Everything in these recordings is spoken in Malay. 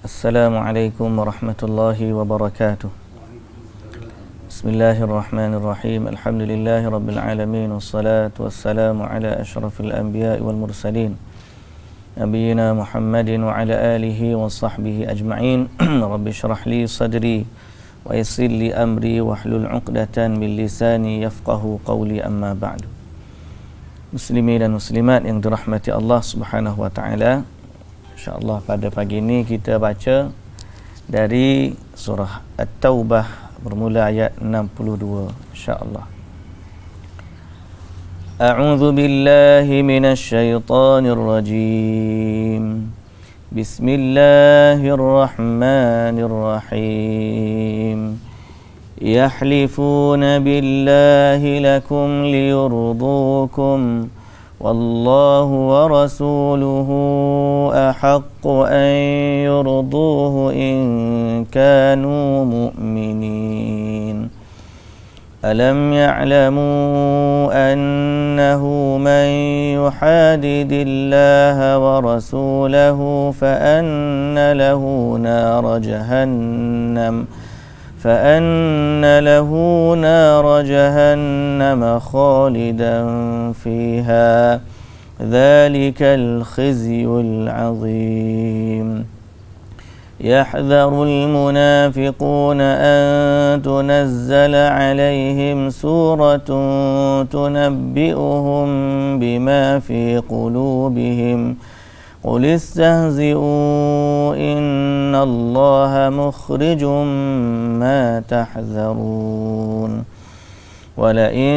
Assalamualaikum warahmatullahi wabarakatuh. Bismillahirrahmanirrahim. Alhamdulillahi rabbil alamin. Wassalatu wassalamu ala asyrafil anbiya'i wal mursalin Nabiyyina Muhammadin wa ala alihi wa sahbihi ajma'in. Rabbi syrah li sadri wa yassir li amri wahlul 'uqdatan min lisani yafqahu qawli, amma ba'du. Muslimin dan muslimat yang dirahmati Allah Subhanahu wa taala, InsyaAllah pada pagi ini kita baca dari surah At-Taubah bermula ayat 62, InsyaAllah. A'udzu billahi minasy syaithanir rajim. Bismillahirrahmanirrahim. Yahlifuna billahi lakum liyurdukum والله ورسوله أحق أن يرضوه إن كانوا مؤمنين ألم يعلموا أنه من يحادد الله ورسوله فأن له نار جهنم خالدا فيها ذلك الخزي العظيم يحذر المنافقون أن تنزل عليهم سورة تنبئهم بما في قلوبهم قل استهزئوا إن الله مخرج ما تحذرون ولئن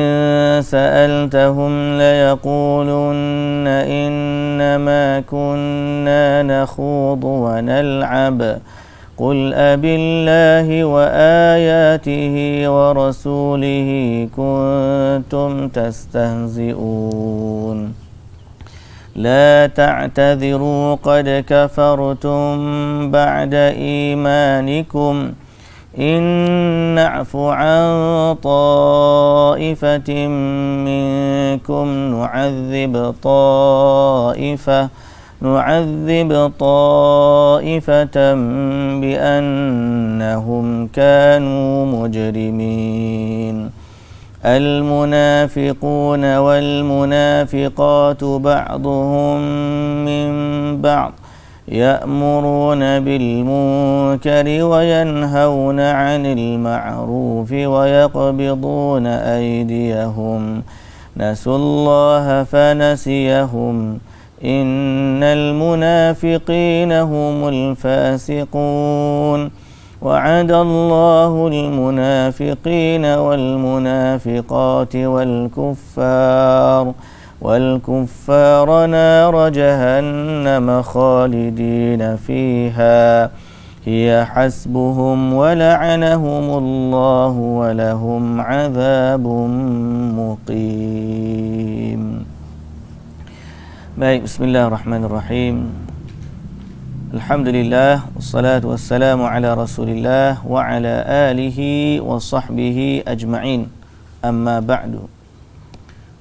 سألتهم ليقولن إنما كنا نخوض ونلعب قل أبالله وآياته ورسوله كنتم تستهزئون لا تعتذروا قد كفرتم بعد إيمانكم إن نعف عن طائفة منكم نعذب طائفة بأنهم كانوا مجرمين المنافقون والمنافقات بعضهم من بعض يأمرون بالمنكر وينهون عن المعروف ويقبضون أيديهم نسوا الله فنسيهم إن المنافقين هم الفاسقون وعد الله المنافقين والمنافقات والكفار نار جهنم خالدين فيها هي حسبهم ولعنهم الله ولهم عذاب مقيم. Baik, bismillahirrahmanirrahim. Alhamdulillah, wassalatu wassalamu ala rasulillah wa ala alihi wa sahbihi ajma'in, amma ba'du.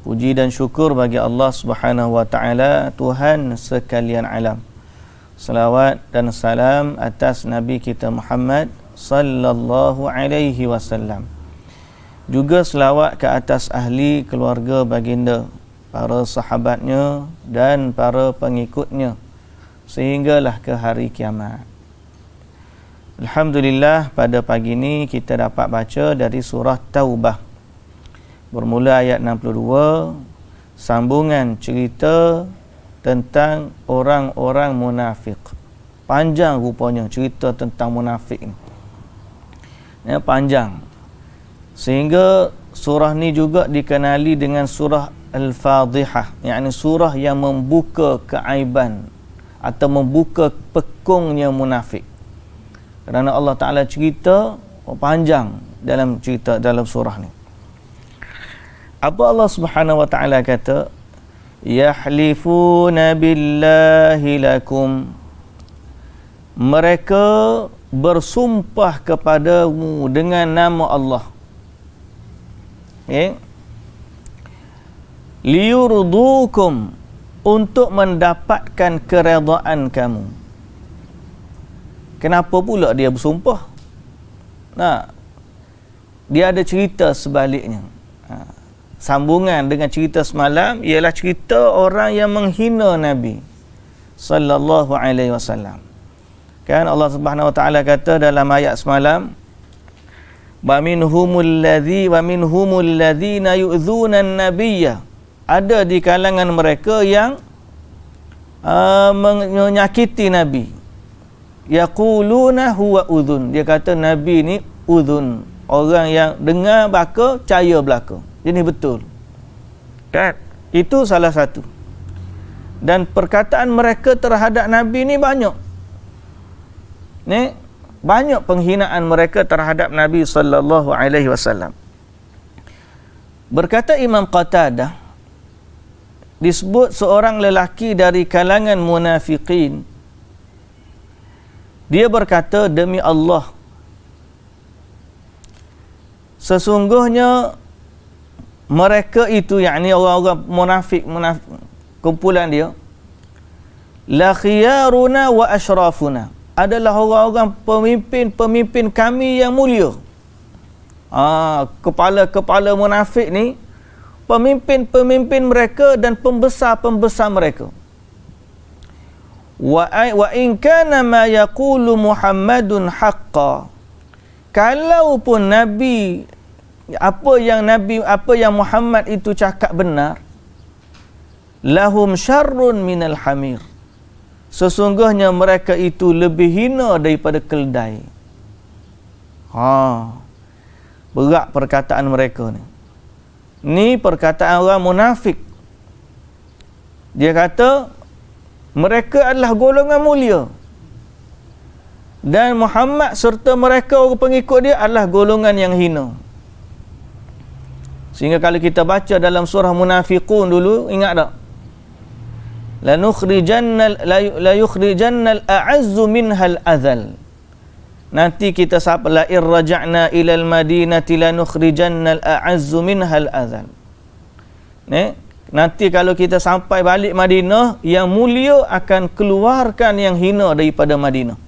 Puji dan syukur bagi Allah Subhanahu wa ta'ala, Tuhan sekalian alam. Salawat dan salam atas Nabi kita Muhammad sallallahu alaihi wasallam. Juga selawat ke atas ahli keluarga baginda, para sahabatnya dan para pengikutnya sehinggalah ke hari kiamat. Alhamdulillah, pada pagi ini kita dapat baca dari surah Taubah bermula ayat 62, sambungan cerita tentang orang-orang munafik. Panjang rupanya cerita tentang munafik ni. Ya, panjang. Sehingga surah ni juga dikenali dengan surah Al-Fadhihah, yakni surah yang membuka keaiban atau membuka pekungnya munafik. Kerana Allah Ta'ala cerita panjang dalam cerita dalam surah ni. Apa Allah Subhanahu wa Ta'ala kata? Yahlifuna billahi lakum. Mereka bersumpah kepadamu dengan nama Allah. Okay? Liyurdukum, untuk mendapatkan keredaan kamu. kenapa pula dia bersumpah? Nah, dia ada cerita sebaliknya. Sambungan dengan cerita semalam ialah cerita orang yang menghina Nabi sallallahu alaihi wasallam. Kan Allah Subhanahu wa taala kata dalam ayat semalam, wa minhumul ladzina yu'dzuna an-nabiyya. Ada di kalangan mereka yang menyakiti Nabi. Yaquluna huwa udhun. Dia kata Nabi ni udhun. Orang yang dengar belaka, percaya belaka. Ini betul. Kan? Itu salah satu. Dan perkataan mereka terhadap Nabi ni banyak. Ni banyak penghinaan mereka terhadap Nabi sallallahu alaihi wasallam. Berkata Imam Qatadah, disebut seorang lelaki dari kalangan munafiqin. Dia berkata, demi Allah, sesungguhnya mereka itu, yakni orang-orang munafik, kumpulan dia, la khiyaruna wa ashrafuna, adalah orang-orang pemimpin kami yang mulia. Kepala-kepala munafik ni pemimpin mereka dan pembesar mereka. Wa in kana ma yaqulu Muhammadun haqqan, kalaupun Nabi apa yang Muhammad itu cakap benar, lahum syarrun minal hamir, sesungguhnya mereka itu lebih hina daripada keldai. Berat perkataan mereka ni. Ni perkataan orang munafik. Dia kata mereka adalah golongan mulia dan Muhammad serta mereka orang pengikut dia adalah golongan yang hina. Sehingga kalau kita baca dalam surah Munafiqun dulu, ingat tak? La yukhrijannal a'azzu minhal azal. Nanti kita sapa la irja'na ilal madinati lanukhrijannal a'azzu minhal azal. Nanti kalau kita sampai balik Madinah, yang mulia akan keluarkan yang hina daripada Madinah.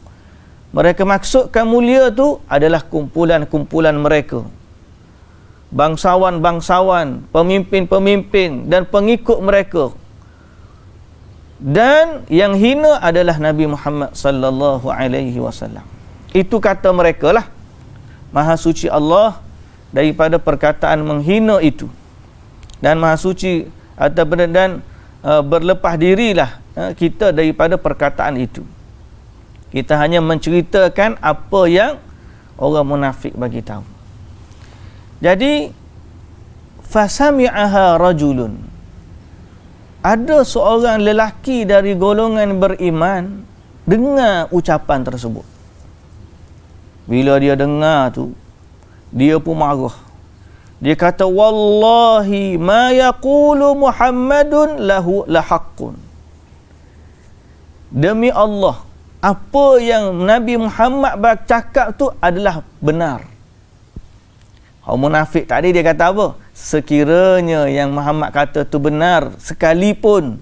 Mereka maksudkan mulia tu adalah kumpulan-kumpulan mereka, bangsawan-bangsawan, pemimpin-pemimpin dan pengikut mereka. Dan yang hina adalah Nabi Muhammad sallallahu alaihi wasallam. Itu kata mereka lah. Maha suci Allah daripada perkataan menghina itu. Dan maha suci dan berlepas dirilah kita daripada perkataan itu. Kita hanya menceritakan apa yang orang munafik bagi tahu. Jadi fasami'aha rajulun, ada seorang lelaki dari golongan beriman dengar ucapan tersebut. Bila dia dengar tu, dia pun marah. Dia kata, wallahi ma yaqulu Muhammadun lahu lahaqqun. Demi Allah, apa yang Nabi Muhammad bercakap tu adalah benar. Orang munafik tadi dia kata apa? Sekiranya yang Muhammad kata tu benar sekalipun,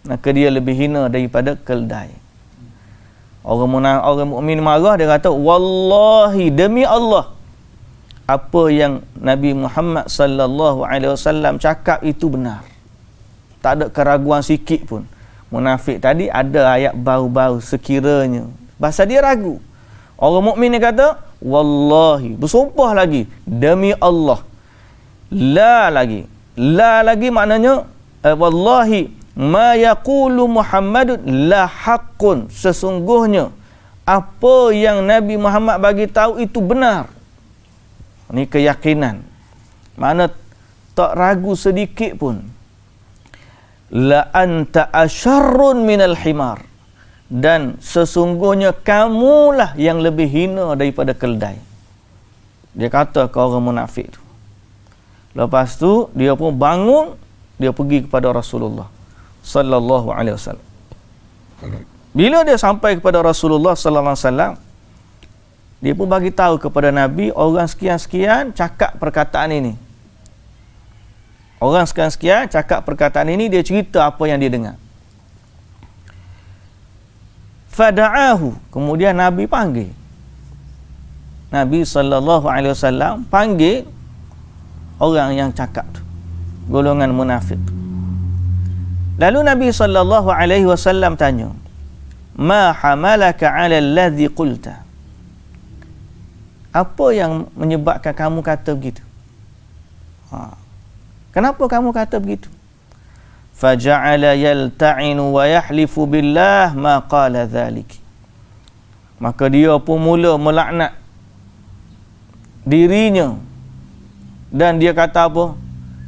maka dia lebih hina daripada keldai. Orang mukmin marah, dia kata, wallahi, demi Allah, apa yang Nabi Muhammad sallallahu alaihi wasallam cakap itu benar. Tak ada keraguan sikit pun. Munafik tadi ada ayat bau-bau sekiranya. Bahasa dia ragu. Orang mukmin ni kata, wallahi, bersumpah lagi, demi Allah. La lagi maknanya wallahi ma yaqulu Muhammadun la haqqun, sesungguhnya apa yang Nabi Muhammad bagi tahu itu benar. Ini keyakinan. Mana tak ragu sedikit pun. La anta asyarrun minal himar, dan sesungguhnya kamulah yang lebih hina daripada keldai. Dia kata ke orang munafik tu. Lepas tu dia pun bangun, dia pergi kepada Rasulullah sallallahu alaihi wasallam. Bila dia sampai kepada Rasulullah sallallahu alaihi wasallam, dia pun bagi tahu kepada Nabi, orang sekian-sekian cakap perkataan ini. Orang sekian-sekian cakap perkataan ini, dia cerita apa yang dia dengar. Fada'ahu, kemudian Nabi panggil. Nabi SAW panggil orang yang cakap tu, golongan munafik. Lalu Nabi SAW tanya, ma hamalaka 'ala alladhi qulta? Apa yang menyebabkan kamu kata begitu? Kenapa kamu kata begitu? Faja'ala yalta'inu wa yahlifu billah ma qala dhalik. Maka dia pun mula melaknat dirinya dan dia kata apa?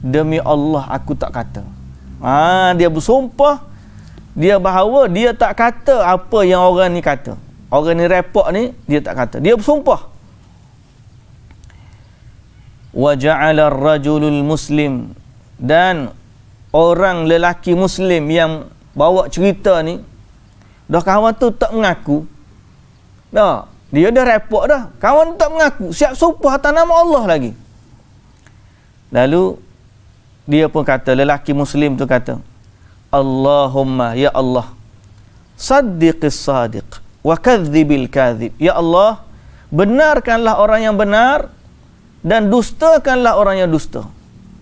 Demi Allah aku tak kata. Dia bersumpah, dia bahawa dia tak kata apa yang orang ni kata. Orang ni repot ni dia tak kata. Dia bersumpah. Wa ja'ala ar-rajulul muslim, dan orang lelaki muslim yang bawa cerita ni, dah kawan tu tak mengaku. Dah, dia dah repot dah. Kawan tak mengaku, siap sumpah atas nama Allah lagi. Lalu dia pun kata, lelaki muslim tu kata, Allahumma, ya Allah, saddiqis sadiq wa kadhibil kadhib. Ya Allah, benarkanlah orang yang benar dan dustakanlah orang yang dusta.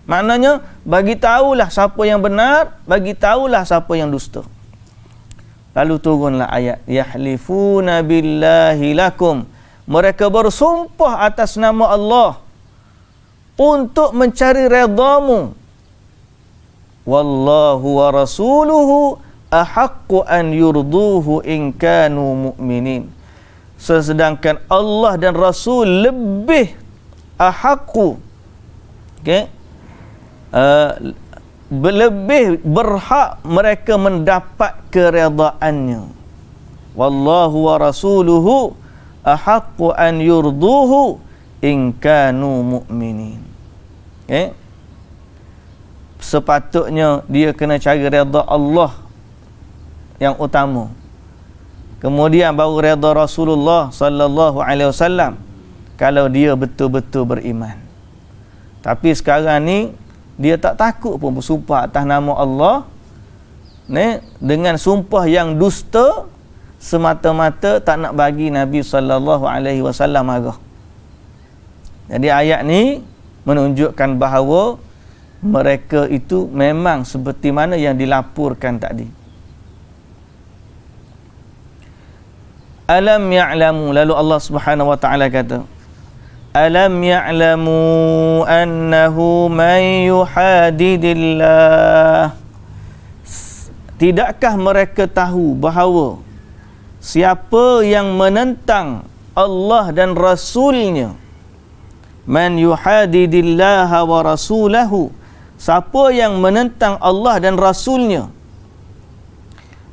Maknanya, bagi tahulah siapa yang benar, bagi tahulah siapa yang dusta. Lalu turunlah ayat, yahlifuna billahi lakum. Mereka bersumpah atas nama Allah untuk mencari redamu. Wallahu wa rasuluhu ahaqqu an yurduhu in kanu mu'minin. Sedangkan Allah dan Rasul lebih ahaqqu, lebih berhak mereka mendapat keredaannya. Wallahu wa rasuluhu ahaqqu an yurduhu in kanu mu'minin. Sepatutnya dia kena cari redha Allah yang utama, kemudian baru redha Rasulullah sallallahu alaihi wasallam kalau dia betul-betul beriman. Tapi sekarang ni dia tak takut pun bersumpah atas nama Allah dengan sumpah yang dusta, semata-mata tak nak bagi Nabi sallallahu alaihi wasallam marah. Jadi ayat ni menunjukkan bahawa mereka itu memang seperti mana yang dilaporkan tadi. Alam ya'lamu, lalu Allah Subhanahu wa taala kata, alam ya'lamu annahu man yuhadidillah. Tidakkah mereka tahu bahawa siapa yang menentang Allah dan Rasulnya, man yuhadidillaha wa rasulahu, siapa yang menentang Allah dan Rasulnya,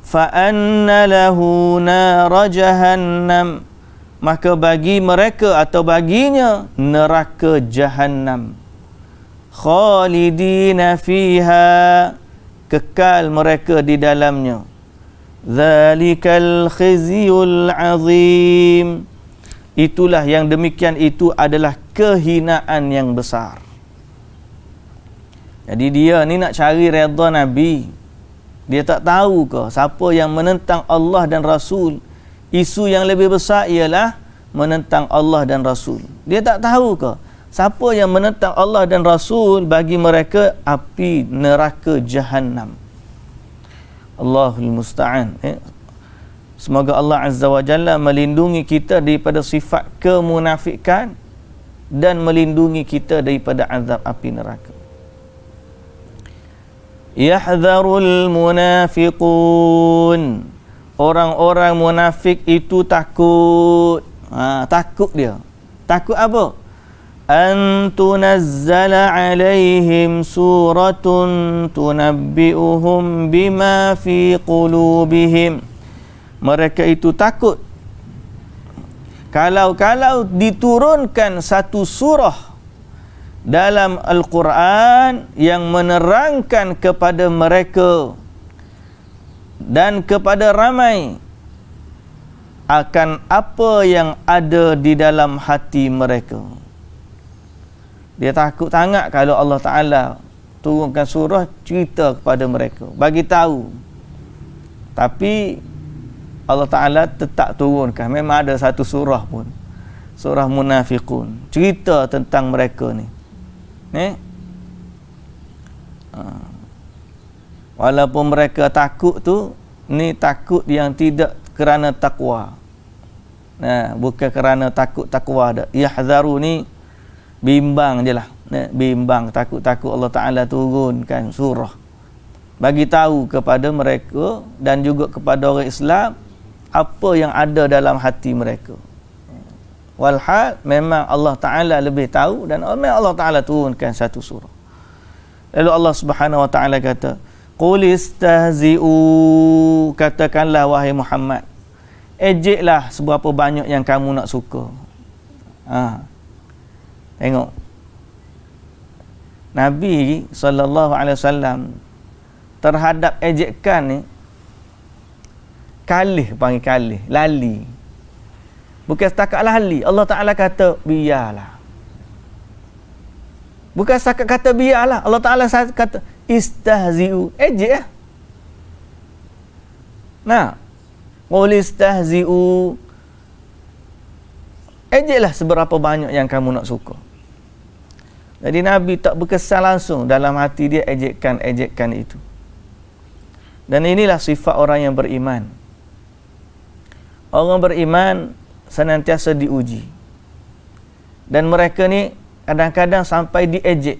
fa anna lahu nar jahannam, maka bagi mereka atau baginya neraka Jahannam, khalidina fiha, kekal mereka di dalamnya. Zalikal khizyul azim, itulah yang demikian itu adalah kehinaan yang besar. Jadi dia ni nak cari redha Nabi, dia tak tahu ke siapa yang menentang Allah dan Rasul. Isu yang lebih besar ialah menentang Allah dan Rasul. Dia tak tahu ke siapa yang menentang Allah dan Rasul, bagi mereka api neraka Jahannam. Allahul musta'an. Semoga Allah Azza wa Jalla melindungi kita daripada sifat kemunafikan dan melindungi kita daripada azab api neraka. Yahdharul munafiqun, orang-orang munafik itu takut. Takut dia. Takut apa? An tunazzala alaihim suratun tunabbi'uhum bima fi qulubihim. Mereka itu takut kalau diturunkan satu surah dalam Al-Quran yang menerangkan kepada mereka dan kepada ramai akan apa yang ada di dalam hati mereka. Dia takut sangat kalau Allah Ta'ala turunkan surah cerita kepada mereka, bagi tahu. Tapi Allah Ta'ala tetap turunkan. Memang ada satu surah pun, surah Munafiqun, cerita tentang mereka ni. Walaupun mereka takut tu, ni takut yang tidak kerana takwa. Bukan kerana takwa dah. Yahzaru ni bimbang je lah. Bimbang, takut-takut Allah Ta'ala turunkan surah bagi tahu kepada mereka dan juga kepada orang Islam apa yang ada dalam hati mereka. Walhal memang Allah Ta'ala lebih tahu, dan memang Allah Ta'ala turunkan satu surah. Lalu Allah Subhanahu Wa Ta'ala kata, qul istahzi'u, katakanlah wahai Muhammad, ejeklah seberapa banyak yang kamu nak suka. Tengok Nabi SAW terhadap ejekan ni kalih, panggil kalih, lali. Bukan setakat lali, Allah Ta'ala kata biarlah. Bukan setakat kata biarlah, Allah Ta'ala kata istahzi'u, ejek lah. Qul istahzi'u, ejeklah seberapa banyak yang kamu nak suka. Jadi Nabi tak berkesan langsung dalam hati dia ejekan itu. Dan inilah sifat orang yang beriman. Orang beriman senantiasa diuji. Dan mereka ni kadang-kadang sampai diejek,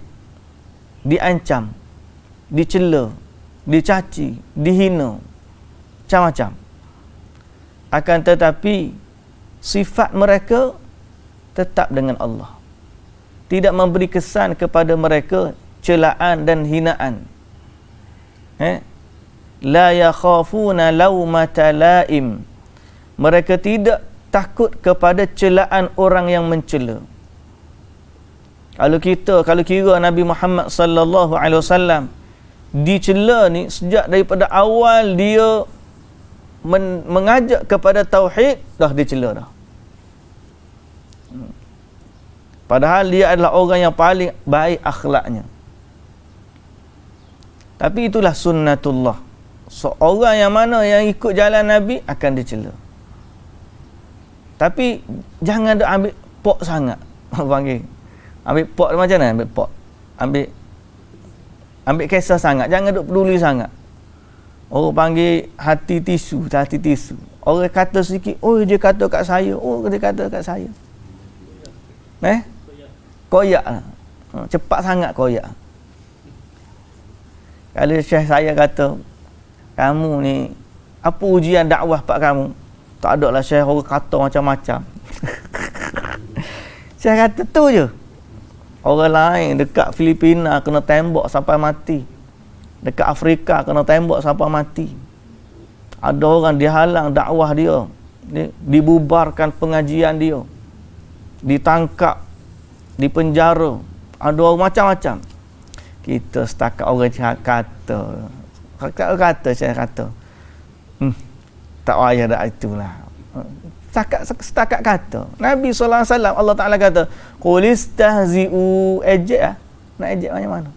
diancam, dicela, dicaci, dihina, macam-macam. Akan tetapi sifat mereka tetap dengan Allah. Tidak memberi kesan kepada mereka celaan dan hinaan. La yakhafuna laumata laim. Mereka tidak takut kepada celaan orang yang mencela. Kalau kira Nabi Muhammad sallallahu alaihi wasallam dicela ni sejak daripada awal dia mengajak kepada tauhid, dah dicela dah. Padahal dia adalah orang yang paling baik akhlaknya. Tapi itulah sunnatullah. Seorang yang mana yang ikut jalan Nabi akan dicela. Tapi jangan dah ambil pok sangat. Panggil. Ambil pok macam mana? Ambil pok. Ambil kisah sangat. Jangan duk peduli sangat. Orang panggil hati tisu. Orang kata sikit, oh dia kata kat saya. Oh dia kata kat saya. Koyak lah. Cepat sangat koyak. Kalau Syekh saya kata, kamu ni, apa ujian dakwah pak kamu? Tak ada lah Syekh, orang kata macam-macam. Syekh kata tu je. Orang lain dekat Filipina kena tembak sampai mati. Dekat Afrika kena tembak sampai mati. Ada orang dihalang dakwah dia. Dibubarkan pengajian dia. Ditangkap. Dipenjara. Ada orang macam-macam. Kita setakat orang kata. Saya kata. Tak payah dah itulah. Setakat kata. Nabi SAW, Allah Ta'ala kata, qul istahzi'u, ejek lah. Nak ejek macam mana?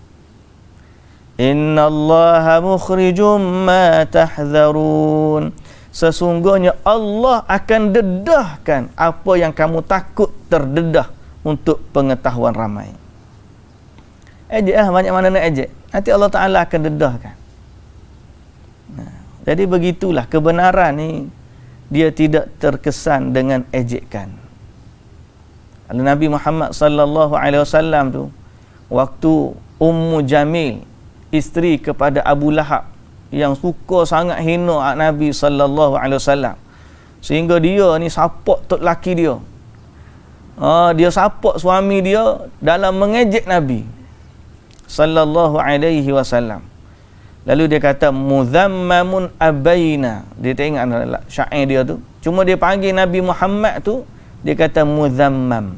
Innallaha mukhrijum ma tahzarun. Sesungguhnya Allah akan dedahkan apa yang kamu takut terdedah untuk pengetahuan ramai. Ejek lah, banyak mana nak ejek. Nanti Allah Ta'ala akan dedahkan. Jadi begitulah kebenaran ni, dia tidak terkesan dengan ejekan. Lalu Nabi Muhammad sallallahu alaihi wasallam tu, waktu Ummu Jamil, isteri kepada Abu Lahab, yang suka sangat hina Nabi sallallahu alaihi wasallam, sehingga dia ni support tok laki dia. Dia support suami dia dalam mengejek Nabi sallallahu alaihi wasallam. Lalu dia kata muzammamun abaina. Dia tak ingat syair dia tu. Cuma dia panggil Nabi Muhammad tu, dia kata muzammam.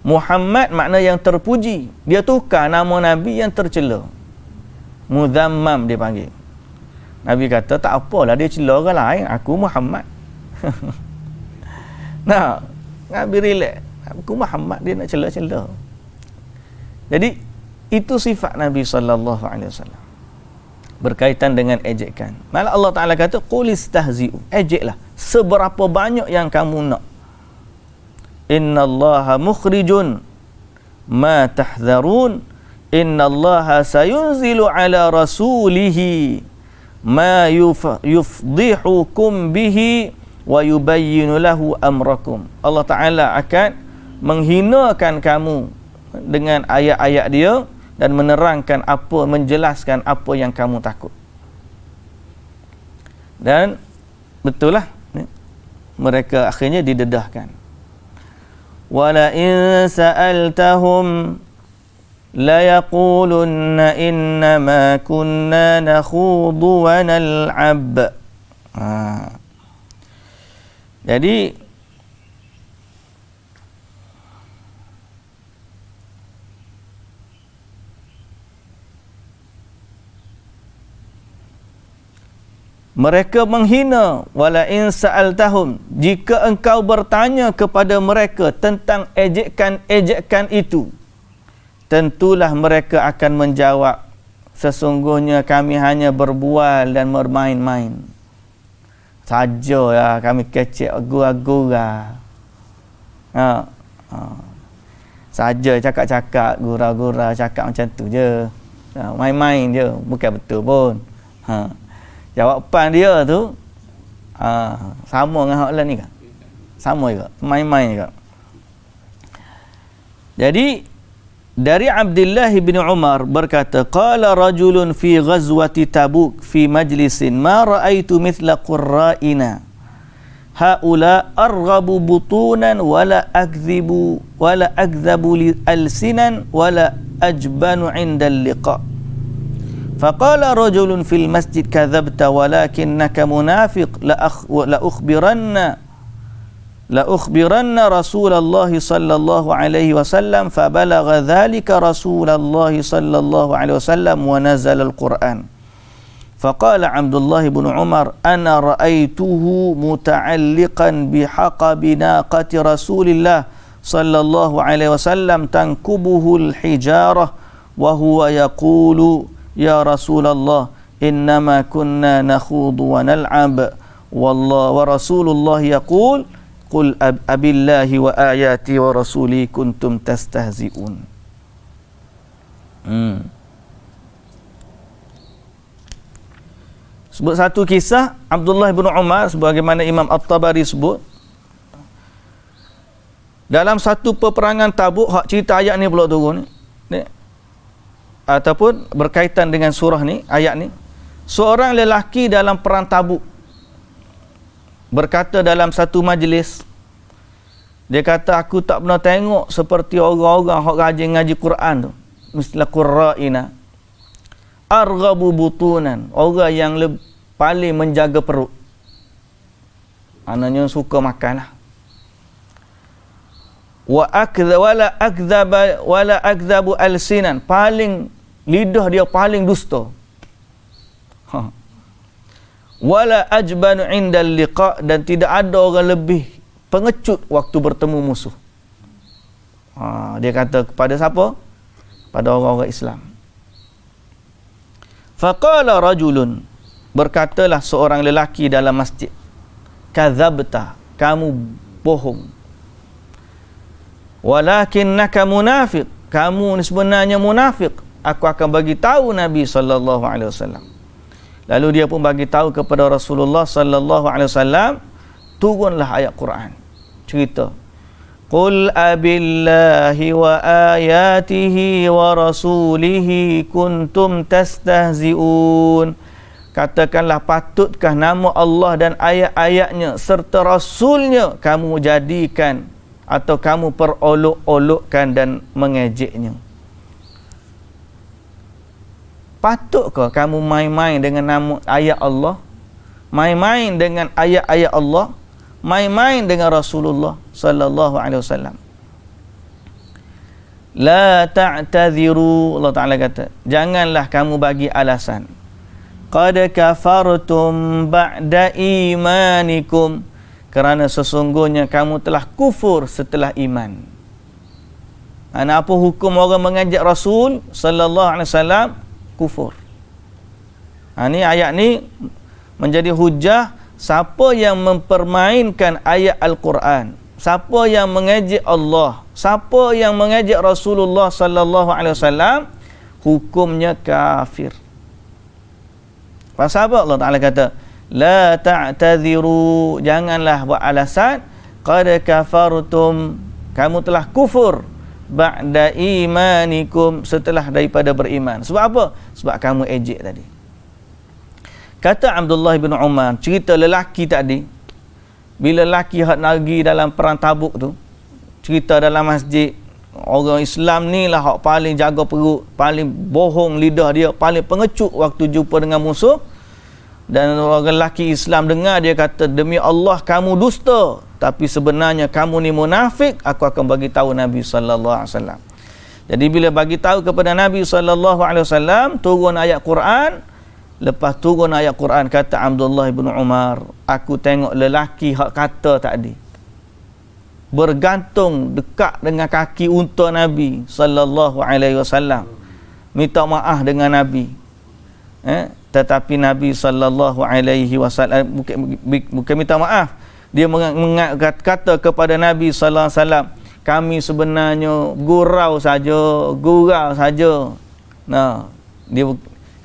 Muhammad makna yang terpuji. Dia tukar nama Nabi yang tercela. Muzammam dia panggil. Nabi kata tak apalah dia cela orang lain, aku Muhammad. Nabi relax. Aku Muhammad, dia nak cela-cela. Jadi itu sifat Nabi sallallahu alaihi wasallam. berkaitan dengan ejekan. Malah Allah Ta'ala kata qul istahzi'u, ejeklah seberapa banyak yang kamu nak. Innallaha mukhrijun ma tahzarun, innallaha sayunzilu ala rasulihi ma yufdihukum bihi wa yubayyinu lahu amrakum. Allah Ta'ala akan menghinakan kamu dengan ayat-ayat dia dan menerangkan apa, menjelaskan apa yang kamu takut. Dan betul lah, mereka akhirnya didedahkan. Wala in sa'altahum la yaqulunna innama kunna nakhudu wa nal'ab. Jadi mereka menghina. Wala in sa'altahum, jika engkau bertanya kepada mereka tentang ejekan-ejekan itu, tentulah mereka akan menjawab, sesungguhnya kami hanya berbual dan bermain-main saja ya, kami kecek gura-gura. Saja cakap-cakap, gura-gura, cakap macam tu je. Main-main je, bukan betul pun. Jawapan dia tu sama dengan hak lain ni kan? Sama juga, main-main juga. Jadi dari Abdullah bin Umar berkata, qala rajulun fi ghazwati Tabuk fi majlisin ma ra'aitu mithla qurra'ina haula arghabu butunan wala akdhabu li alsinan wala ajbanu 'inda al-liqa'. فقال رجل في المسجد كذبت ولكنك منافق لأخبرن رسول الله صلى الله عليه وسلم فبلغ ذلك رسول الله صلى الله عليه وسلم ونزل القرآن. فقال عبد الله بن عمر أنا رأيته متعلقا بحقب ناقة رسول الله صلى الله عليه وسلم تنكبه الحجارة وهو يقول يا رسول الله إنما كنا نخوض ونلعب والله ورسول الله يقول قل أبالله وآياتي ورسولي كنتم تستهزئون. Sebut satu kisah Abdullah bin Umar, sebagaimana Imam At-Tabari sebut, dalam satu peperangan Tabuk, hak cerita ayat ni pula turun ni, ataupun berkaitan dengan surah ni, ayat ni, seorang lelaki dalam perang Tabuk berkata dalam satu majlis, dia kata, aku tak pernah tengok seperti orang-orang yang rajin ngaji Quran tu, misla qurra'ina arghabu butunan, orang yang paling menjaga perut, maknanya suka makan lah. Wala akdhabu alsinan, paling lidah dia paling dusta. Wala ajbanu indal liqa, dan tidak ada orang lebih pengecut waktu bertemu musuh. Dia kata kepada siapa? Pada orang-orang Islam. Faqala rajulun, berkatalah seorang lelaki dalam masjid, kadzabta, kamu bohong. Walakinnaka munafiq, kamu ni sebenarnya munafik. Aku akan bagi tahu Nabi sallallahu alaihi wasallam. Lalu dia pun bagi tahu kepada Rasulullah sallallahu alaihi wasallam, turunlah ayat Quran. Cerita, qul abillahi wa ayatihi wa rasulihi kuntum tastahzi'un. Katakanlah, patutkah nama Allah dan ayat-ayatnya serta rasulnya kamu jadikan atau kamu perolok-olokkan dan mengejeknya? Patutkah kamu main-main dengan nama ayat Allah, main-main dengan ayat-ayat Allah, main-main dengan Rasulullah sallallahu alaihi wasallam? La ta'tadhiru, Allah Ta'ala kata, janganlah kamu bagi alasan. Qad kafartum ba'da imanikum, kerana sesungguhnya kamu telah kufur setelah iman. Apa hukum orang mengajak Rasul sallallahu alaihi wasallam? Kufur. Ni ayat ni menjadi hujah siapa yang mempermainkan ayat Al-Quran, siapa yang mengejek Allah, siapa yang mengejek Rasulullah sallallahu alaihi wasallam, hukumnya kafir. Pasal apa Allah Taala kata la ta'tadhiru, janganlah buat alasan, qad kafartum, kamu telah kufur, ba'da imanikum, setelah daripada beriman. Sebab apa? Sebab kamu ejek tadi. Kata Abdullah bin Umar, cerita lelaki tadi, bila lelaki hak pergi dalam perang Tabuk tu, cerita dalam masjid, orang Islam ni lah hak paling jaga perut, paling bohong lidah dia, paling pengecut waktu jumpa dengan musuh. Dan orang lelaki Islam dengar, dia kata, demi Allah kamu dusta, tapi sebenarnya kamu ni munafik, aku akan bagi tahu Nabi sallallahu alaihi wasallam. Jadi bila bagi tahu kepada Nabi sallallahu alaihi wasallam, turun ayat Quran. Lepas turun ayat Quran, kata Abdullah bin Umar, aku tengok lelaki hak kata tadi bergantung dekat dengan kaki unta Nabi sallallahu alaihi wasallam, minta maaf dengan Nabi. Tetapi Nabi sallallahu alaihi wasallam bukan minta maaf, dia kata kepada Nabi sallallahu alaihi wasallam, kami sebenarnya gurau saja. Nah, dia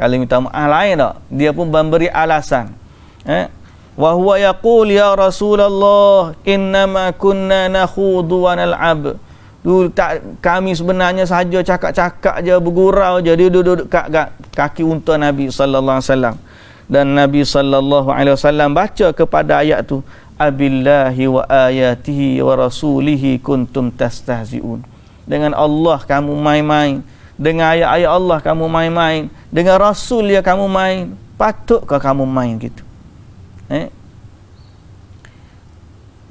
kalau minta maaf lain tak, dia pun memberi alasan. Wa huwa yaqul ya Rasulullah innama kunna nakhudu wa nal'ab. Kami sebenarnya sahaja cakap-cakap je, bergurau je. Dia duduk kat kaki unta Nabi sallallahu alaihi wasallam. Dan Nabi sallallahu alaihi wasallam baca kepada ayat tu, abillahi wa ayatihi wa rasulihi kuntum tastahzi'un. Dengan Allah kamu main-main, dengan ayat-ayat Allah kamu main-main, dengan Rasul dia kamu main. Patutkah kamu main gitu?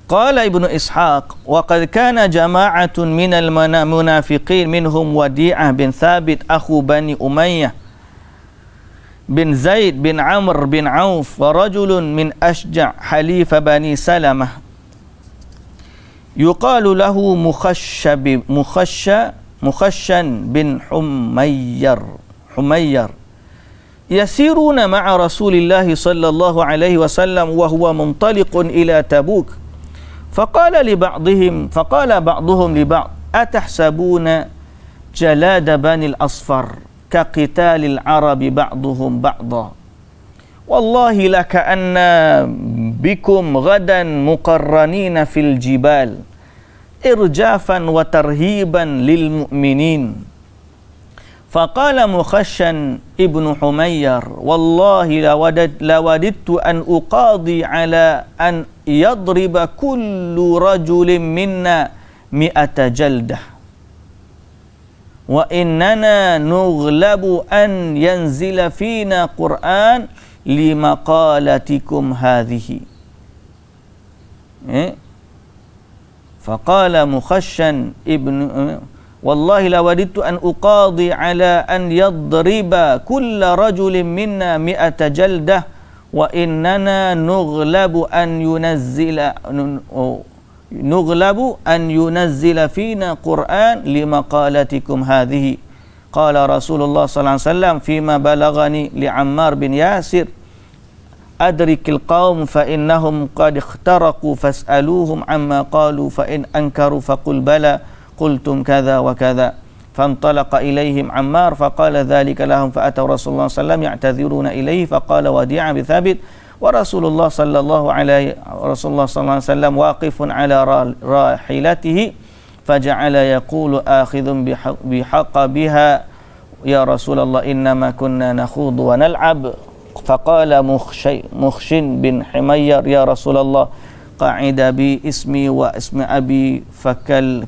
Qala Ibnu Ishaq, wa qad kana jama'atun minal munafiqin minhum Wadi'ah bin Thabit akhu Bani Umayyah bin Zaid bin Amr bin Auf wa rajulun min Ashja' halifa Bani Salamah yuqalu lahu Mukhashan bin Humayyar yasiruna ma'a Rasulillah sallallahu alaihi wasallam wa huwa muntaliqun ila Tabuk. فقال بعضهم لبعض أتحسبون جلاد بني الأصفر كقتال العرب بعضهم بعضا والله لكأن بكم غدا مقرنين في الجبال إرجافا وترهيبا للمؤمنين. فقال مخشن ابن حمير والله لوددت أن أقاضي على أن يضرب كل رجل منا 100 جلدة وإننا نغلب أن ينزل فينا قرآن لمقالتكم هذه. فقال مخشن ابن والله لوددت أن أقاضي على أن يضرب كل رجل منا 100 جلدة وإننا نغلب أن ينزل فينا قرآن لمقالتكم هذه. قال رسول الله صلى الله عليه وسلم فيما بلغني لعمار بن ياسر أدرك القوم فإنهم قد اخترقوا فاسألوهم عما قالوا فإن أنكروا فقل بلى قلتم كذا وكذا. فانطلق إليهم عمار فقال ذلك لهم فأتوا رسول الله صلى الله عليه وسلم يعتذرون إليه فقال وديعة بثابت ورسول الله صلى الله عليه وسلم واقف على راحلته فجعل يقول آخذ بحقبها يا رسول الله إنما كنا نخوض ونلعب. فقال مخشن بن حمير يا رسول الله قعد بي اسمي واسم أبي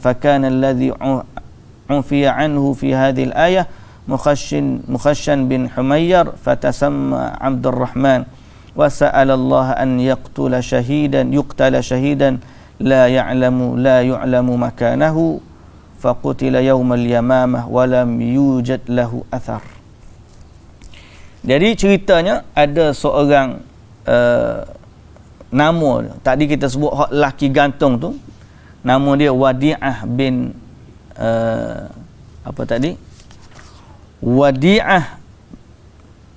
فكان الذي عفي عنه في هذه الآية مخشن بن حمير فتسمى عبد الرحمن وسأل الله أن يقتل شهيدا لا يعلم مكانه فقتل يوم اليمامة ولم يوجد له أثر. Jadi ceritanya ada seorang nama tadi kita sebut hak lelaki gantung tu, nama dia Wadi'ah bin Wadi'ah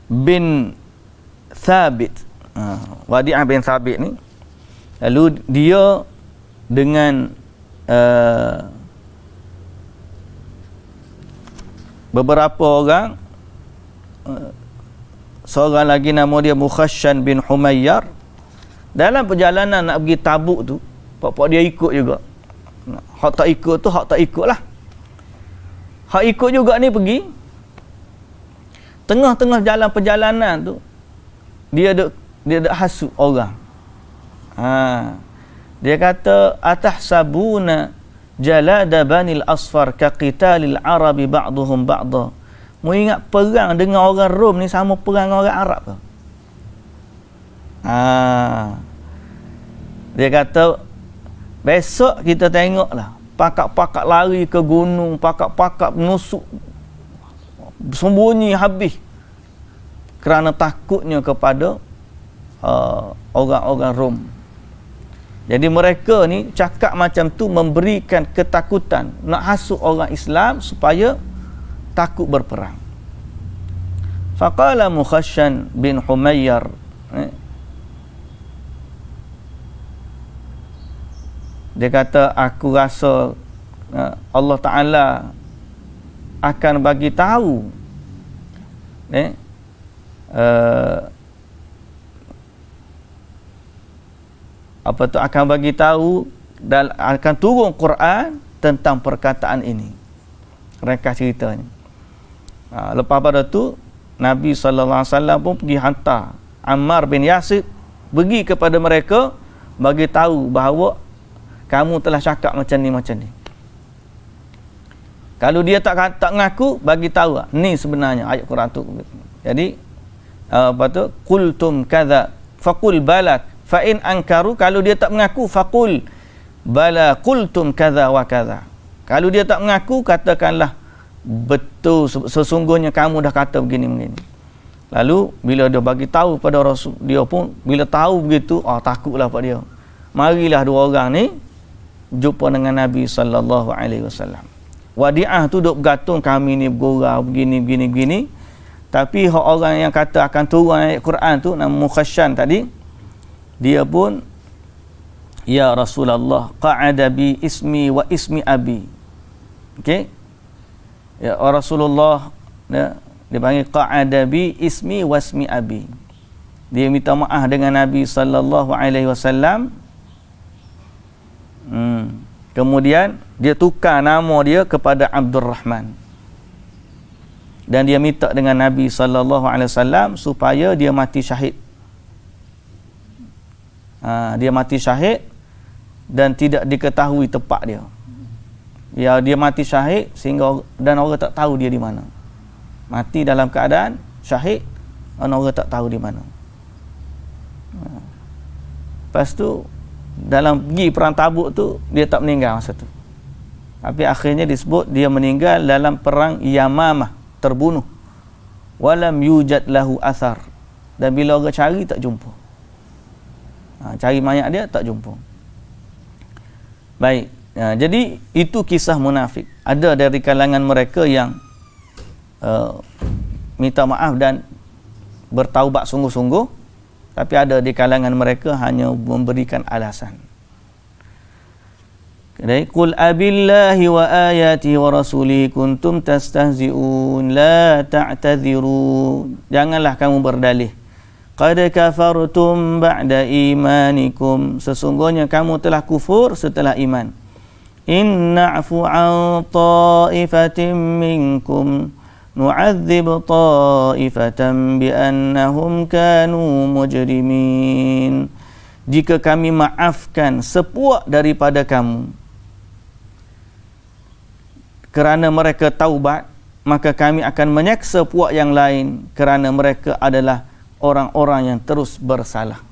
bin Thabit. Wadi'ah bin Thabit ni, lalu dia dengan beberapa orang, seorang lagi nama dia Mukhashan bin Humayyar, dalam perjalanan nak pergi Tabuk tu, pak-pak dia ikut juga. Hak tak ikut tu hak tak ikut lah. Hak ikut juga ni pergi tengah-tengah jalan perjalanan tu, dia duk hasut orang. Dia kata, atahsabuna jalada banil asfar ka qitalil arabi ba'duhum ba'da. Mu ingat perang dengan orang Rom ni sama perang orang Arab ke? Dia kata, besok kita tengoklah pakak-pakak lari ke gunung, pakak-pakak menusuk, sembunyi habis kerana takutnya kepada orang-orang Rom. Jadi mereka ni cakap macam tu memberikan ketakutan, nak hasut orang Islam supaya takut berperang. Faqala Mukhashan bin Humayyar, dia kata, aku rasa Allah Ta'ala akan bagi tahu apa tu, akan bagi tahu dan akan turun Quran tentang perkataan ini. Ringkas ceritanya. Lepas pada tu Nabi SAW pun pergi hantar Ammar bin Yasir pergi kepada mereka, bagi tahu bahawa kamu telah cakap macam ni. Kalau dia tak ngaku, bagi tahu ni sebenarnya ayat Quran tu. Jadi apa tu, qultum kadza faqul balak fa in ankaru, kalau dia tak mengaku faqul bala qultum kadza wa kadza. Kalau dia tak mengaku, katakanlah betul, sesungguhnya kamu dah kata begini. Lalu bila dia bagi tahu pada Rasul, dia pun bila tahu begitu, takutlah pada dia. Marilah dua orang ni jumpa dengan Nabi sallallahu alaihi wasallam. Wadi'ah tu duk bergantung, kami ni bergurau begini. Tapi orang yang kata akan turun ayat Quran tu, nama Mukhashan tadi, dia pun, ya Rasulullah, qa'ada bi ismi wa ismi abi. Okey, ya Rasulullah, dia panggil qa'ada bi ismi wa ismi abi. Dia minta maaf dengan Nabi sallallahu alaihi wasallam. Kemudian dia tukar nama dia kepada Abdul Rahman, dan dia minta dengan Nabi sallallahu alaihi wasallam supaya dia mati syahid. Dia mati syahid dan tidak diketahui tempat dia. Ya, dia mati syahid sehingga dan orang tak tahu dia di mana. Mati dalam keadaan syahid, orang tak tahu di mana. Lepas tu dalam pergi perang Tabuk tu, dia tak meninggal masa tu. Tapi akhirnya disebut dia meninggal dalam perang Yamamah, terbunuh. Walam yujad lahu athar. Dan bila orang cari tak jumpa. Cari mayat dia tak jumpa. Baik. Jadi itu kisah munafik. Ada dari kalangan mereka yang minta maaf dan bertaubat sungguh-sungguh. Tapi ada di kalangan mereka hanya memberikan alasan. Qul abillahi wa ayatihi wa rasulihi kuntum tastahzi'un la ta'tadhiru. Janganlah kamu berdalih. Qad kafartum ba'da imanikum. Sesungguhnya kamu telah kufur setelah iman. In na'fu an ta'ifatin minkum nu'adzib ta'ifatan bi'annahum kanu mujrimin. Jika kami maafkan sepuak daripada kamu kerana mereka taubat, maka kami akan menyeksa puak yang lain kerana mereka adalah orang-orang yang terus bersalah.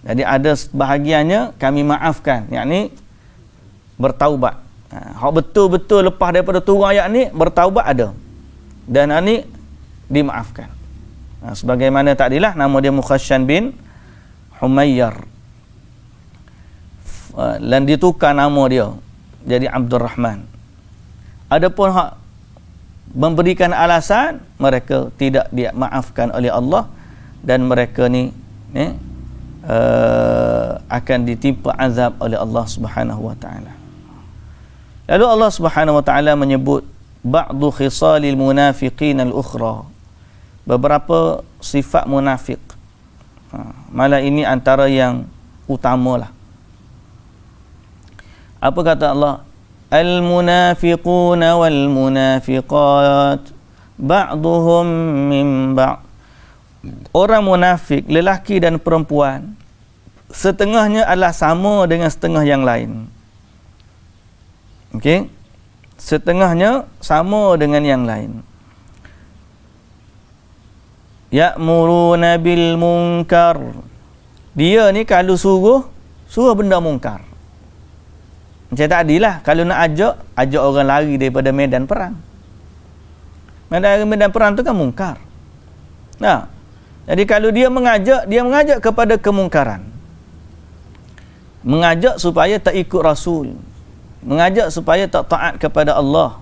Jadi ada bahagiannya kami maafkan, yakni bertaubat. Hak betul-betul lepas daripada turun ayat ni bertaubat ada. Dan ini dimaafkan. Sebagaimana tadilah nama dia Mukhashan bin Humayyar. Dan ditukar nama dia jadi Abdul Rahman. Adapun hak memberikan alasan, mereka tidak dimaafkan oleh Allah dan mereka ni akan ditimpa azab oleh Allah Subhanahu wa taala. Lalu Allah Subhanahu wa taala menyebut ba'du khisalil munafiqin al-ukhra, beberapa sifat munafik. Malah ini antara yang utamalah. Apa kata Allah? Al-munafiquna wal munafiqat ba'duhum min ba'd. Orang munafik, lelaki dan perempuan, setengahnya adalah sama dengan setengah yang lain. Okey? Setengahnya sama dengan yang lain. Ya'muruna bil munkar. Dia ni kalau suruh benda mungkar. Macam tadi lah, kalau nak ajak orang lari daripada medan perang. Medan perang tu kan mungkar. Nah, jadi kalau dia mengajak kepada kemungkaran. Mengajak supaya tak ikut Rasul. Mengajak supaya tak taat kepada Allah.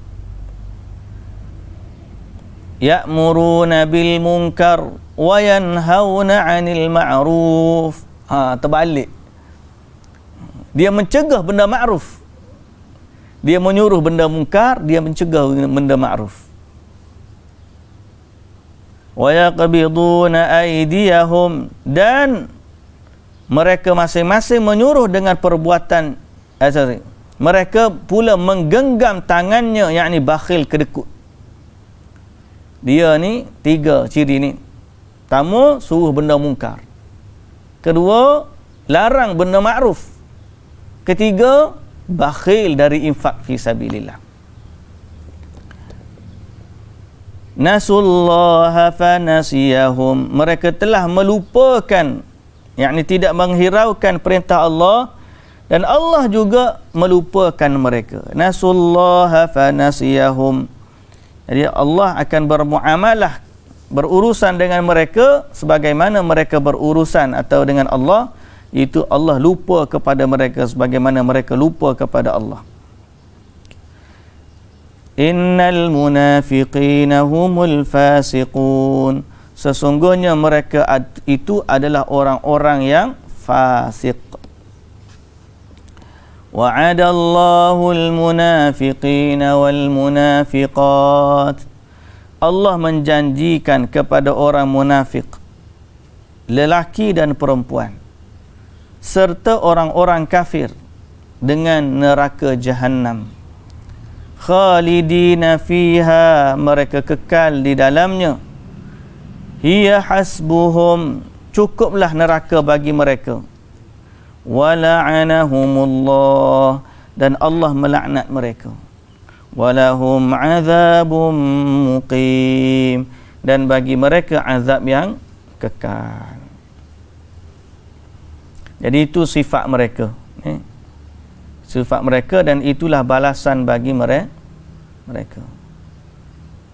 Ya'muruna bil munkar wa yanhauna 'anil ma'ruf. Terbalik. Dia mencegah benda ma'ruf. Dia menyuruh benda mungkar, dia mencegah benda ma'ruf. Wa yaqbiduna aydiyahum, dan mereka masing-masing menyuruh dengan perbuatan mereka pula menggenggam tangannya, yakni bakhil, kedekut. Dia ni 3 ciri ni. Pertama, suruh benda mungkar. Kedua, larang benda ma'ruf. Ketiga, bakhil dari infak fi sabilillah. Nasullaha fanasiyahum, mereka telah melupakan, yakni tidak menghiraukan perintah Allah, dan Allah juga melupakan mereka. Nasullaha fanasiyahum. Jadi Allah akan bermuamalah, berurusan dengan mereka sebagaimana mereka berurusan atau dengan Allah, iaitu Allah lupa kepada mereka sebagaimana mereka lupa kepada Allah. Innal munafiqina humul fasiqun, sesungguhnya mereka itu adalah orang-orang yang fasik. Wa'adallahu al-munafiqina wal munafiqat, Allah menjanjikan kepada orang munafik, lelaki dan perempuan, serta orang-orang kafir, dengan neraka Jahannam. Khalidina fiha, mereka kekal di dalamnya. Hiya hasbuhum, cukuplah neraka bagi mereka. Wala'anahumullah, dan Allah melaknat mereka. Walahum azabum muqim, dan bagi mereka azab yang kekal. Jadi itu sifat mereka, sifat mereka, dan itulah balasan bagi mereka.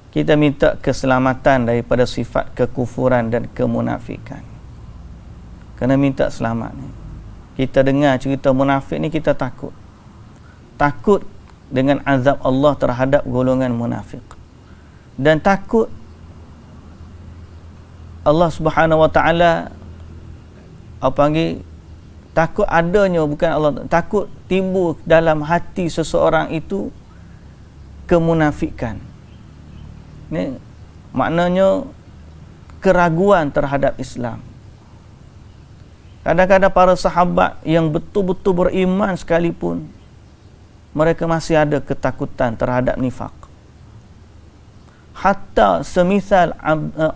Kita minta keselamatan daripada sifat kekufuran dan kemunafikan. Kena minta selamat ni. Kita dengar cerita munafik ni, kita takut dengan azab Allah terhadap golongan munafik, dan takut Allah Subhanahu wa taala takut adanya, bukan Allah, takut timbul dalam hati seseorang itu kemunafikan. Ni maknanya keraguan terhadap Islam. Kadang-kadang para sahabat yang betul-betul beriman sekalipun, mereka masih ada ketakutan terhadap nifak. Hatta semisal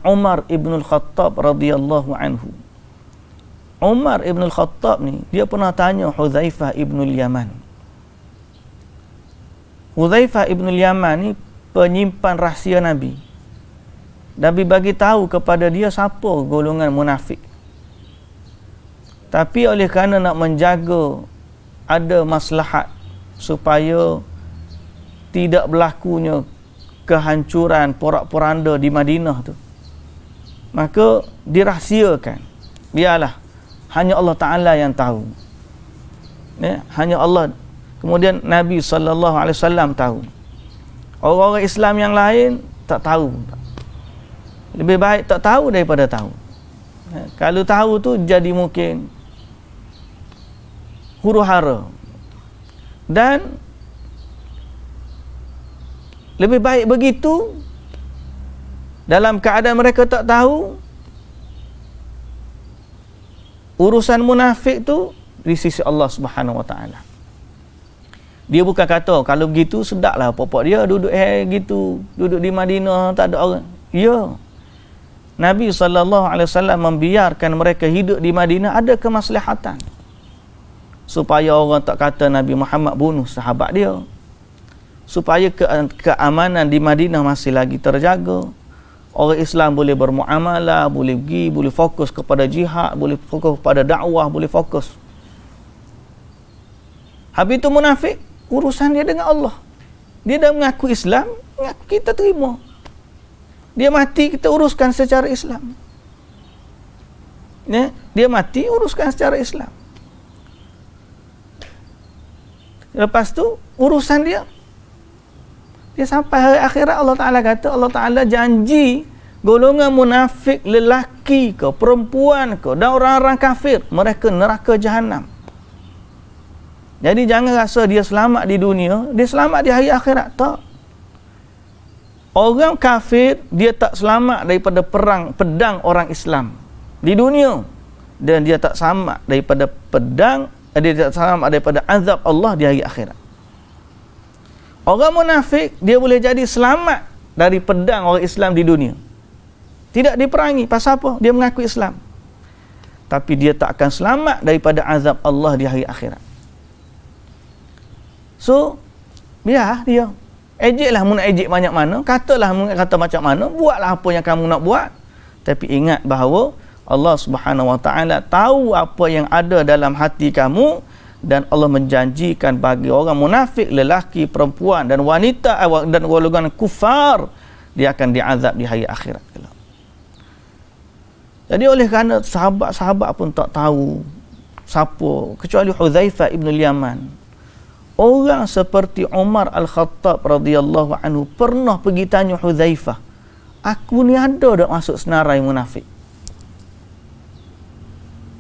Umar ibn al-Khattab radhiyallahu anhu. Umar ibn al-Khattab ni, dia pernah tanya Hudzaifah ibn al-Yaman. Hudzaifah ibn al-Yaman ni penyimpan rahsia Nabi. Nabi bagi tahu kepada dia siapa golongan munafik. Tapi oleh kerana nak menjaga ada maslahat supaya tidak berlakunya kehancuran porak-poranda di Madinah tu, maka dirahsiakan. Biarlah hanya Allah Ta'ala yang tahu, hanya Allah. Kemudian Nabi SAW tahu. Orang-orang Islam yang lain tak tahu. Lebih baik tak tahu daripada tahu. Kalau tahu tu jadi mungkin huru-hara. Dan lebih baik begitu dalam keadaan mereka tak tahu. Urusan munafik tu di sisi Allah Subhanahu Wa Taala. Dia bukan kata kalau begitu sedaplah pokok dia duduk gitu, duduk di Madinah tak ada orang. Ya. Nabi SAW membiarkan mereka hidup di Madinah ada kemaslahatan. Supaya orang tak kata Nabi Muhammad bunuh sahabat dia. Supaya keamanan di Madinah masih lagi terjaga. Orang Islam boleh bermuamalah, boleh pergi, boleh fokus kepada jihad, boleh fokus kepada dakwah, boleh fokus. Habis itu munafik, urusan dia dengan Allah. Dia dah mengaku Islam, mengaku kita terima. Dia mati, kita uruskan secara Islam. Ya? Dia mati, uruskan secara Islam. Lepas tu, urusan dia sampai hari akhirat Allah Ta'ala kata, Allah Ta'ala janji golongan munafik lelaki ke, perempuan ke, dan orang-orang kafir, mereka neraka jahanam. Jadi jangan rasa dia selamat di dunia, dia selamat di hari akhirat. Tak. Orang kafir, dia tak selamat daripada pedang orang Islam di dunia. Dan dia tak selamat daripada dia tak selamat daripada azab Allah di hari akhirat. Orang munafik, dia boleh jadi selamat dari pedang orang Islam di dunia. Tidak diperangi. Pasal apa? Dia mengaku Islam. Tapi dia tak akan selamat daripada azab Allah di hari akhirat. So, biar dia. Ejeklah mu nak ejek banyak mana. Katalah mu nak kata macam mana. Buatlah apa yang kamu nak buat. Tapi ingat bahawa Allah Subhanahu Wa Taala tahu apa yang ada dalam hati kamu. Dan Allah menjanjikan bagi orang munafik, lelaki, perempuan dan wanita dan golongan kufar, dia akan diazab di hari akhirat. Jadi oleh kerana sahabat-sahabat pun tak tahu siapa kecuali Hudzaifah ibn al-Yaman. Orang seperti Umar Al-Khattab radhiyallahu anhu pernah pergi tanya Hudzaifah, aku ni ada tak masuk senarai munafik?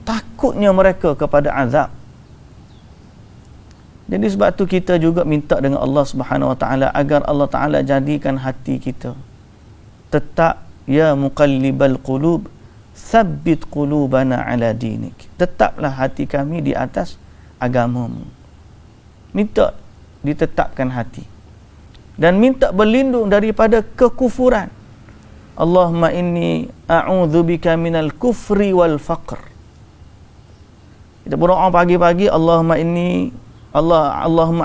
Takutnya mereka kepada azab. Jadi sebab tu kita juga minta dengan Allah Subhanahu Wa Taala agar Allah Taala jadikan hati kita tetap, ya muqallibal qulub tsabbit qulubana ala dinik. Tetaplah hati kami di atas agamamu. Minta ditetapkan hati dan minta berlindung daripada kekufuran. Allahumma inni a'udzubika minal kufri wal faqr. Kita berdoa pagi-pagi, Allahumma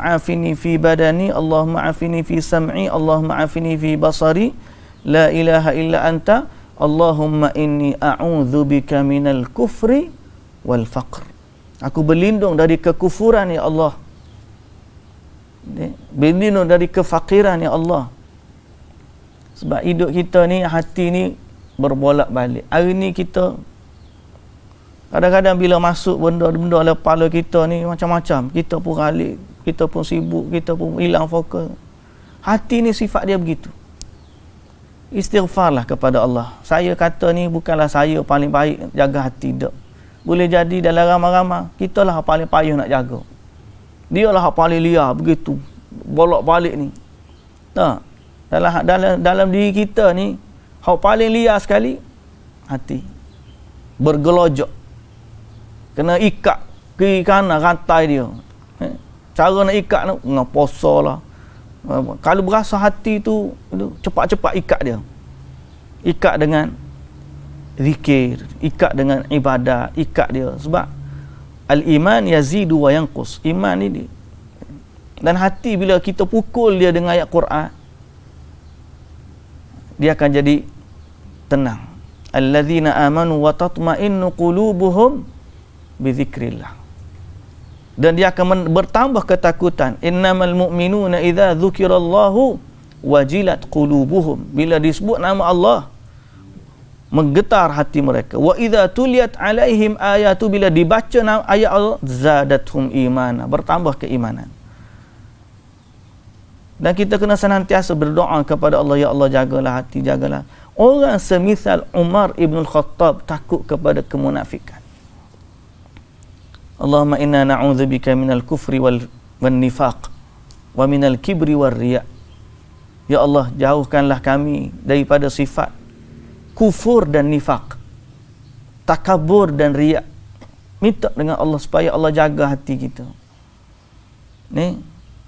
afini fi badani, Allahumma afini fi sam'i, Allahumma afini fi basari, la ilaha illa anta, Allahumma inni a'udzubika minal kufri wal faqr. Aku berlindung dari kekufuran ya Allah. Berlindung dari kefakiran ya Allah. Sebab hidup kita ni, hati ni berbolak-balik. Hari ni kita kadang-kadang bila masuk benda-benda dalam kepala kita ni macam-macam, kita pun ralik, kita pun sibuk, kita pun hilang fokus. Hati ni sifat dia begitu. Istighfarlah kepada Allah. Saya kata ni bukanlah saya paling baik jaga hati, tak. Boleh jadi dalam ramai-ramai kita lah paling payah nak jaga. Dia lah paling liar begitu, bolak-balik ni. Tak. Dalam diri kita ni hak paling liar sekali hati. Bergelojok. Kena ikat kiri kanan rantai dia. Cara nak ikat tu ngaposo lah. Kalau berasa hati tu cepat-cepat ikat dia. Ikat dengan zikir, ikat dengan ibadat, ikat dia. Sebab al-iman yazidu wa yanqus. Iman ni dan hati bila kita pukul dia dengan ayat Quran, dia akan jadi tenang. Alladzina amanu wa tatma'innu qulubuhum bi dzikrillah. Dan dia akan bertambah ketakutan. Innamal mu'minuna idza dzukirallahu wajilat qulubuhum. Bila disebut nama Allah, menggetar hati mereka. Wa idza tuliyat alaihim ayatu, bila dibaca ayat Allah, zadathum imana, bertambah keimanan. Dan kita kena senantiasa berdoa kepada Allah, ya Allah jagalah hati, jagalah. Orang semisal Umar ibn Khattab takut kepada kemunafikan. Allahumma inna na'udzubika minal kufri wal nifaq wa minal kibri war riya. Ya Allah, jauhkanlah kami daripada sifat kufur dan nifaq, takabur dan riya. Minta dengan Allah supaya Allah jaga hati kita. Ni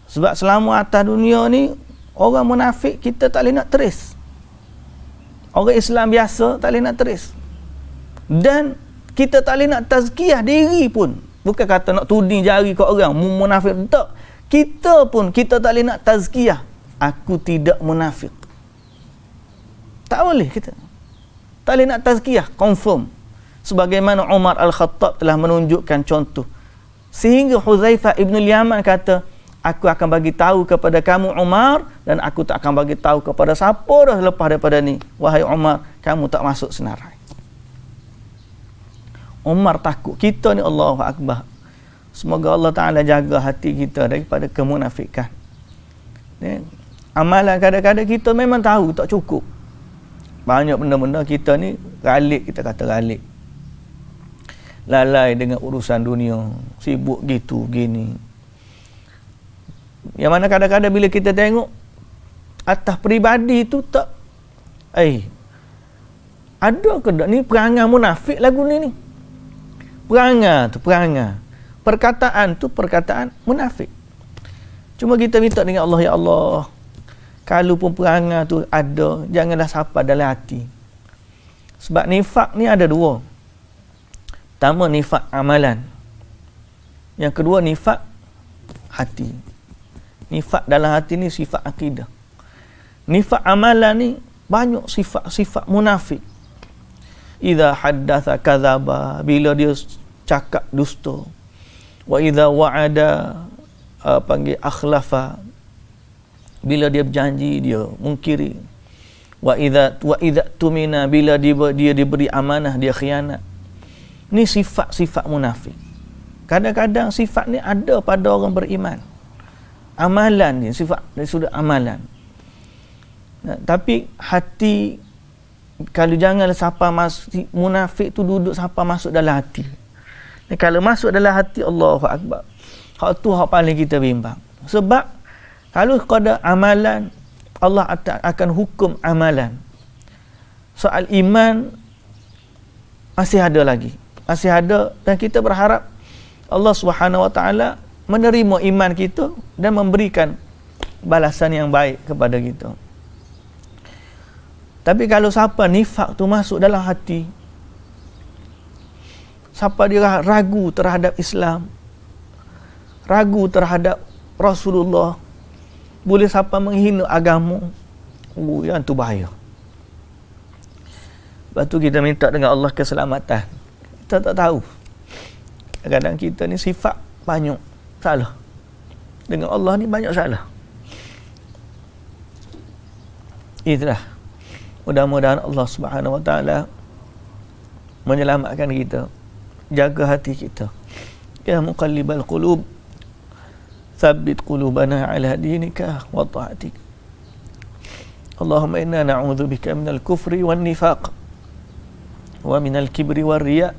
sebab selama atas dunia ni orang munafik kita tak boleh nak teris. Orang Islam biasa tak boleh nak teris. Dan kita tak boleh nak tazkiyah diri pun. Bukan kata nak tuding jari ke orang munafik, tak. Kita pun kita tak boleh nak tazkiyah. Aku tidak munafik. Tak boleh kita. Tak boleh nak tazkiyah, confirm. Sebagaimana Umar Al-Khattab telah menunjukkan contoh. Sehingga Huzaifah Ibn Yaman kata, aku akan bagi tahu kepada kamu Umar, dan aku tak akan bagi tahu kepada siapa dah lepas daripada ni. Wahai Umar, kamu tak masuk senarai. Umar takut. Kita ni Allahu Akbar. Semoga Allah Ta'ala jaga hati kita daripada kemunafikan. Amalan kadang-kadang kita memang tahu tak cukup. Banyak benda-benda kita ni galik, kita kata galik. Lalai dengan urusan dunia, sibuk gitu gini. Yang mana kadang-kadang bila kita tengok atas peribadi tu tak, ada ke tak ni perangai munafik lagu ni? Perangai tu perangai, perkataan tu perkataan munafik. Cuma kita minta dengan Allah, ya Allah, kalau pun perangai tu ada, janganlah sampai dalam hati. Sebab nifak ni ada dua. Pertama, nifak amalan. Yang kedua, nifak hati. Nifak dalam hati ni sifat akidah. Nifak amalan ni banyak sifat-sifat munafik. Idza haddatha kadzaba, bila dia cakap dusta. Wa idza wa'ada akhlafa, bila dia berjanji dia mungkiri. Wa idza tumina, bila dia diberi amanah dia khianat. Ni sifat-sifat munafik. Kadang-kadang sifat ni ada pada orang beriman. Amalan ni sifat dari sudut amalan. Tapi hati, kalau janganlah siapa masuk munafik tu duduk siapa masuk dalam hati. Kalau masuk dalam hati, Allahu Akbar. Hak tu hak paling kita bimbang. Sebab kalau sekadar amalan, Allah akan hukum amalan. Soal iman masih ada lagi. Masih ada, dan kita berharap Allah Subhanahu Wa Taala menerima iman kita dan memberikan balasan yang baik kepada kita. Tapi kalau siapa nifak tu masuk dalam hati, siapa dia ragu terhadap Islam, ragu terhadap Rasulullah, boleh siapa menghina agama, yang tu bahaya. Lepas tu kita minta dengan Allah keselamatan. Kita tak tahu. Kadang-kadang kita ni sifat banyak salah. Dengan Allah ni banyak salah. Itulah. Mudah-mudahan Allah Subhanahu Wa Taala menyelamatkan kita. Jaga hati kita. Ya muqallibal qulub, tsabbit qulubana ala dinika wa ta'atik. Allahumma inna na'udzubika minal kufri wan nifaq wa minal kibri war riya.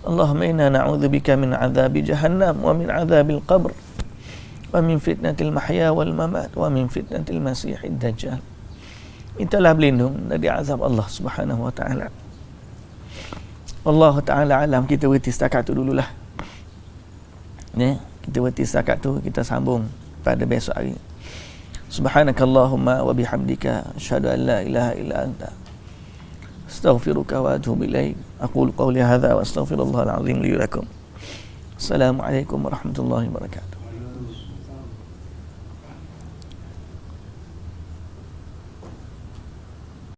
Allahumma inna na'udzubika min 'adzabi jahannam wa min 'adzabil qabr wa min fitnatil mahya wal mamat wa min fitnatil masiihid dajjal. Mintalah berlindung dari azab Allah Subhanahu Wa Taala. Allah Taala alam. Kita berhenti setakat tu dululah. Kita berhenti setakat tu, kita sambung pada besok hari. Subhanakallahumma wa bihamdika asyhadu an la ilaha illa anta astaghfiruka wa atubu ilaik. Aqulu qawli hadza wa astaghfirullahal azim li wa lakum. Assalamualaikum warahmatullahi wabarakatuh.